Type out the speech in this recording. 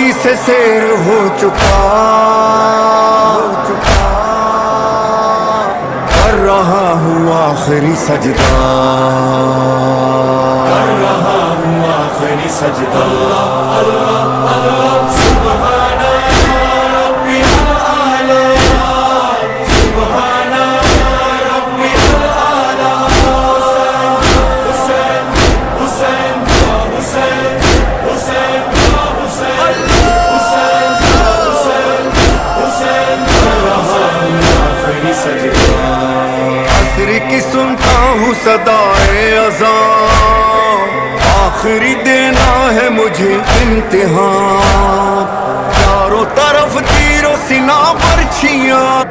علی سے سیر ہو چکا کر رہا ہوں آخری سجدہ کر رہا ہوں آخری سجدہ سبحان ربی الاعلی سبحان ربی الاعلی حسین حسین حسین حسین حسین حسین حسین کر رہا ہوں آخری سجدہ عصر کی سنتا ہوں صدائے اذان آخری دینا ہے مجھے امتحان چاروں طرف تیر و سنا برچھیاں